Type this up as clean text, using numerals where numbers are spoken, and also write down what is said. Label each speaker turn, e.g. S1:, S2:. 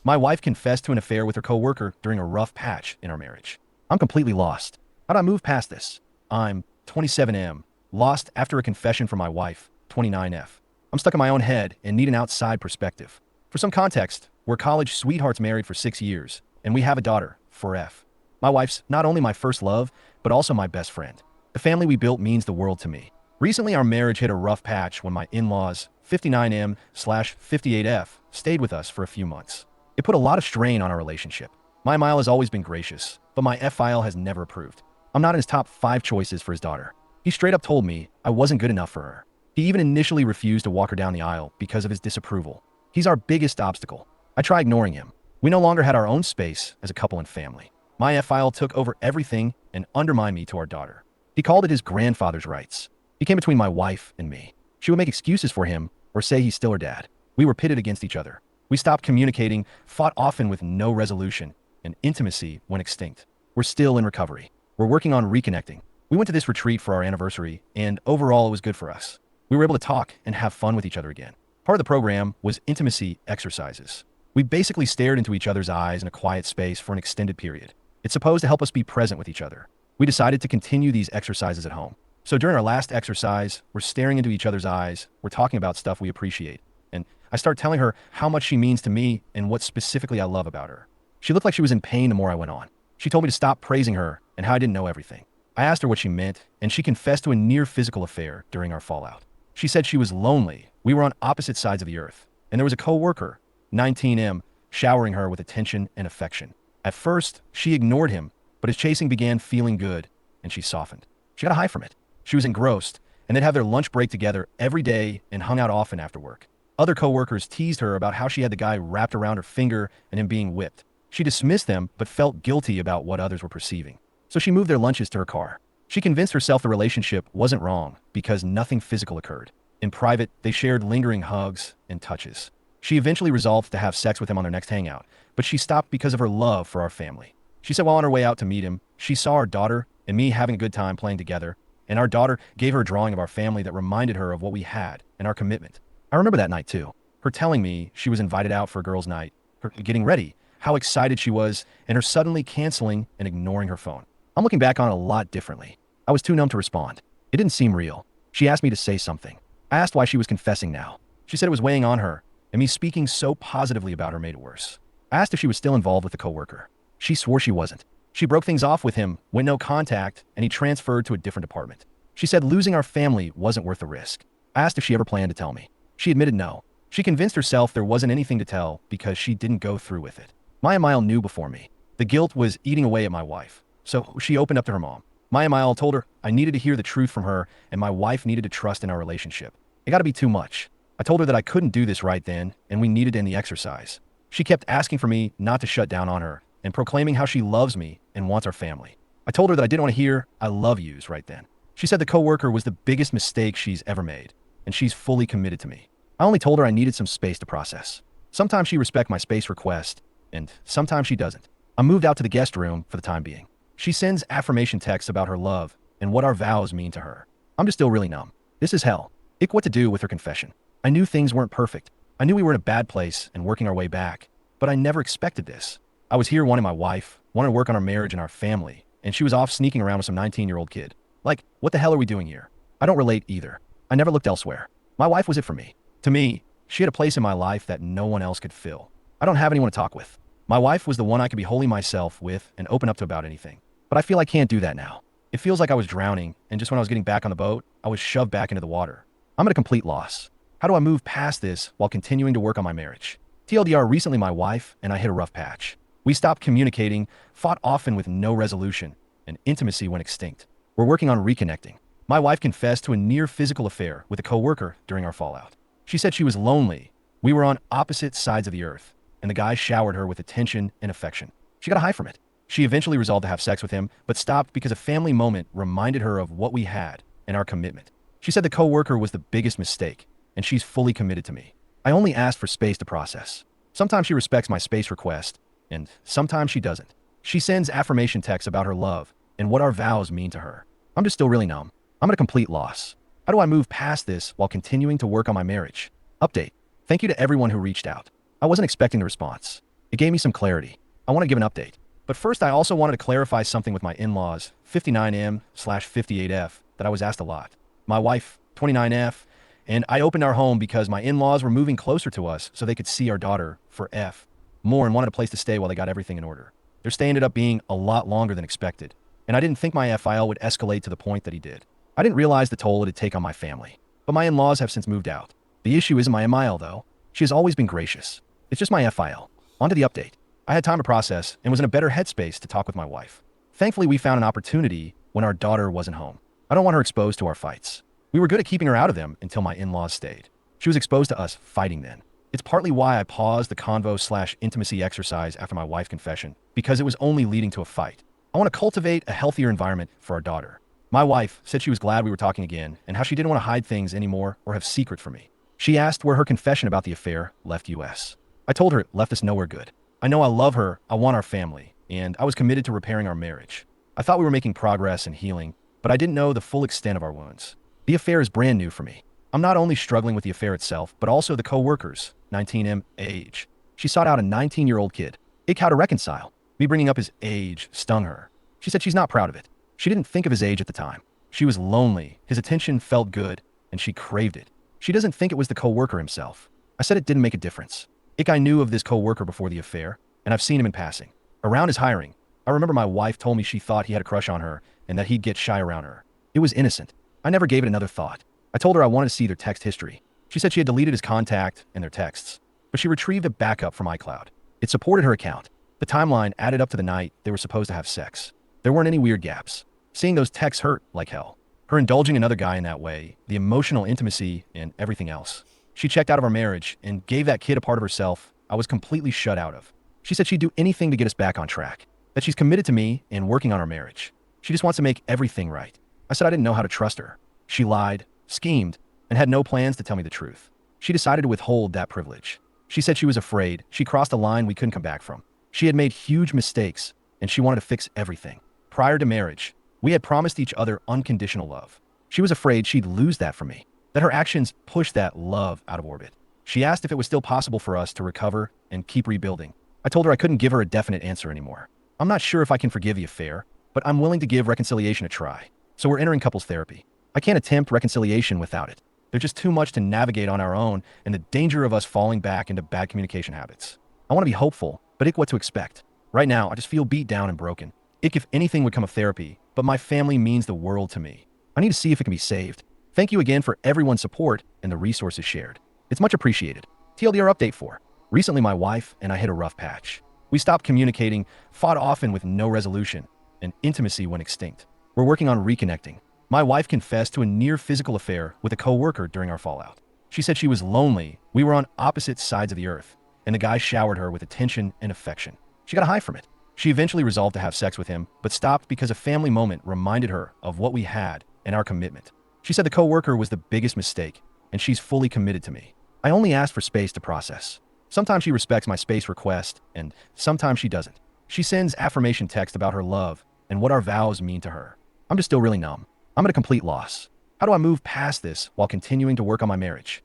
S1: My wife confessed to an affair with her coworker during a rough patch in our marriage. I'm completely lost. How do I move past this? I'm 27M, lost after a confession from my wife, 29F. I'm stuck in my own head and need an outside perspective. For some context, we're college sweethearts married for 6 years, and we have a daughter, 4F. My wife's not only my first love, but also my best friend. The family we built means the world to me. Recently, our marriage hit a rough patch when my in-laws, 59M/58F, stayed with us for a few months. It put a lot of strain on our relationship. My Mile has always been gracious, but my F-File has never approved. I'm not in his top 5 choices for his daughter. He straight up told me I wasn't good enough for her. He even initially refused to walk her down the aisle because of his disapproval. He's our biggest obstacle. I try ignoring him. We no longer had our own space as a couple and family. My F-File took over everything and undermined me to our daughter. He called it his grandfather's rights. He came between my wife and me. She would make excuses for him or say he's still her dad. We were pitted against each other. We stopped communicating, fought often with no resolution, and intimacy went extinct. We're still in recovery. We're working on reconnecting. We went to this retreat for our anniversary, and overall it was good for us. We were able to talk and have fun with each other again. Part of the program was intimacy exercises. We basically stared into each other's eyes in a quiet space for an extended period. It's supposed to help us be present with each other. We decided to continue these exercises at home. So during our last exercise, we're staring into each other's eyes, we're talking about stuff we appreciate. And I start telling her how much she means to me and what specifically I love about her. She looked like she was in pain the more I went on. She told me to stop praising her and how I didn't know everything. I asked her what she meant, and she confessed to a near physical affair during our fallout. She said she was lonely. We were on opposite sides of the earth, and there was a coworker, 19M, showering her with attention and affection. At first, she ignored him, but his chasing began feeling good, and she softened. She got a high from it. She was engrossed, and they'd have their lunch break together every day and hung out often after work. Other coworkers teased her about how she had the guy wrapped around her finger and him being whipped. She dismissed them, but felt guilty about what others were perceiving. So she moved their lunches to her car. She convinced herself the relationship wasn't wrong because nothing physical occurred. In private, they shared lingering hugs and touches. She eventually resolved to have sex with him on their next hangout, but she stopped because of her love for our family. She said while on her way out to meet him, she saw our daughter and me having a good time playing together, and our daughter gave her a drawing of our family that reminded her of what we had and our commitment. I remember that night too. Her telling me she was invited out for a girls' night, her getting ready, how excited she was, and her suddenly canceling and ignoring her phone. I'm looking back on it a lot differently. I was too numb to respond. It didn't seem real. She asked me to say something. I asked why she was confessing now. She said it was weighing on her, and me speaking so positively about her made it worse. I asked if she was still involved with the coworker. She swore she wasn't. She broke things off with him, went no contact, and he transferred to a different department. She said losing our family wasn't worth the risk. I asked if she ever planned to tell me. She admitted no. She convinced herself there wasn't anything to tell because she didn't go through with it. Maya Mile knew before me. The guilt was eating away at my wife. So she opened up to her mom. Maya Mile told her I needed to hear the truth from her and my wife needed to trust in our relationship. It got to be too much. I told her that I couldn't do this right then and we needed to end the exercise. She kept asking for me not to shut down on her and proclaiming how she loves me and wants our family. I told her that I didn't want to hear I love yous right then. She said the coworker was the biggest mistake she's ever made, and she's fully committed to me. I only told her I needed some space to process. Sometimes she respects my space request, and sometimes she doesn't. I moved out to the guest room for the time being. She sends affirmation texts about her love and what our vows mean to her. I'm just still really numb. This is hell. What to do with her confession. I knew things weren't perfect. I knew we were in a bad place and working our way back, but I never expected this. I was here wanting my wife, wanting to work on our marriage and our family, and she was off sneaking around with some 19-year-old kid. Like, what the hell are we doing here? I don't relate either. I never looked elsewhere. My wife was it for me. To me, she had a place in my life that no one else could fill. I don't have anyone to talk with. My wife was the one I could be wholly myself with and open up to about anything. But I feel I can't do that now. It feels like I was drowning, and just when I was getting back on the boat, I was shoved back into the water. I'm at a complete loss. How do I move past this while continuing to work on my marriage? TLDR, recently my wife and I hit a rough patch. We stopped communicating, fought often with no resolution, and intimacy went extinct. We're working on reconnecting. My wife confessed to a near physical affair with a coworker during our fallout. She said she was lonely. We were on opposite sides of the earth, and the guy showered her with attention and affection. She got a high from it. She eventually resolved to have sex with him, but stopped because a family moment reminded her of what we had and our commitment. She said the coworker was the biggest mistake, and she's fully committed to me. I only asked for space to process. Sometimes she respects my space request, and sometimes she doesn't. She sends affirmation texts about her love and what our vows mean to her. I'm just still really numb. I'm at a complete loss. How do I move past this while continuing to work on my marriage? Update. Thank you to everyone who reached out. I wasn't expecting the response. It gave me some clarity. I want to give an update. But first, I also wanted to clarify something with my in-laws, 59M/58F, that I was asked a lot. My wife, 29F, and I opened our home because my in-laws were moving closer to us so they could see our daughter, for F, more and wanted a place to stay while they got everything in order. Their stay ended up being a lot longer than expected, and I didn't think my FIL would escalate to the point that he did. I didn't realize the toll it'd take on my family. But my in-laws have since moved out. The issue isn't my MIL, though. She has always been gracious. It's just my FIL. On to the update. I had time to process and was in a better headspace to talk with my wife. Thankfully, we found an opportunity when our daughter wasn't home. I don't want her exposed to our fights. We were good at keeping her out of them until my in-laws stayed. She was exposed to us fighting then. It's partly why I paused the convo/intimacy exercise after my wife's confession, because it was only leading to a fight. I want to cultivate a healthier environment for our daughter. My wife said she was glad we were talking again and how she didn't want to hide things anymore or have secret from me. She asked where her confession about the affair left us. I told her it left us nowhere good. I know I love her, I want our family, and I was committed to repairing our marriage. I thought we were making progress and healing, but I didn't know the full extent of our wounds. The affair is brand new for me. I'm not only struggling with the affair itself, but also the co-workers, 19M age. She sought out a 19-year-old kid. It how to reconcile. Me bringing up his age stung her. She said she's not proud of it. She didn't think of his age at the time. She was lonely, his attention felt good, and she craved it. She doesn't think it was the co-worker himself. I said it didn't make a difference. I knew of this co-worker before the affair, and I've seen him in passing. Around his hiring, I remember my wife told me she thought he had a crush on her and that he'd get shy around her. It was innocent. I never gave it another thought. I told her I wanted to see their text history. She said she had deleted his contact and their texts, but she retrieved a backup from iCloud. It supported her account. The timeline added up to the night they were supposed to have sex. There weren't any weird gaps. Seeing those texts hurt like hell. Her indulging another guy in that way, the emotional intimacy and everything else. She checked out of our marriage and gave that kid a part of herself I was completely shut out of. She said she'd do anything to get us back on track, that she's committed to me and working on our marriage. She just wants to make everything right. I said I didn't know how to trust her. She lied, schemed, and had no plans to tell me the truth. She decided to withhold that privilege. She said she was afraid she crossed a line we couldn't come back from. She had made huge mistakes, and she wanted to fix everything. Prior to marriage, we had promised each other unconditional love. She was afraid she'd lose that from me, that her actions pushed that love out of orbit. She asked if it was still possible for us to recover and keep rebuilding. I told her I couldn't give her a definite answer anymore. I'm not sure if I can forgive the affair, but I'm willing to give reconciliation a try. So we're entering couples therapy. I can't attempt reconciliation without it. There's just too much to navigate on our own and the danger of us falling back into bad communication habits. I want to be hopeful, but what to expect. Right now, I just feel beat down and broken. If anything would come of therapy, but my family means the world to me. I need to see if it can be saved. Thank you again for everyone's support and the resources shared. It's much appreciated. TLDR update 4. Recently, my wife and I hit a rough patch. We stopped communicating, fought often with no resolution, and intimacy went extinct. We're working on reconnecting. My wife confessed to a near physical affair with a co-worker during our fallout. She said she was lonely, we were on opposite sides of the earth, and the guy showered her with attention and affection. She got a high from it. She eventually resolved to have sex with him, but stopped because a family moment reminded her of what we had and our commitment. She said the co-worker was the biggest mistake, and she's fully committed to me. I only asked for space to process. Sometimes she respects my space request, and sometimes she doesn't. She sends affirmation text about her love and what our vows mean to her. I'm just still really numb. I'm at a complete loss. How do I move past this while continuing to work on my marriage?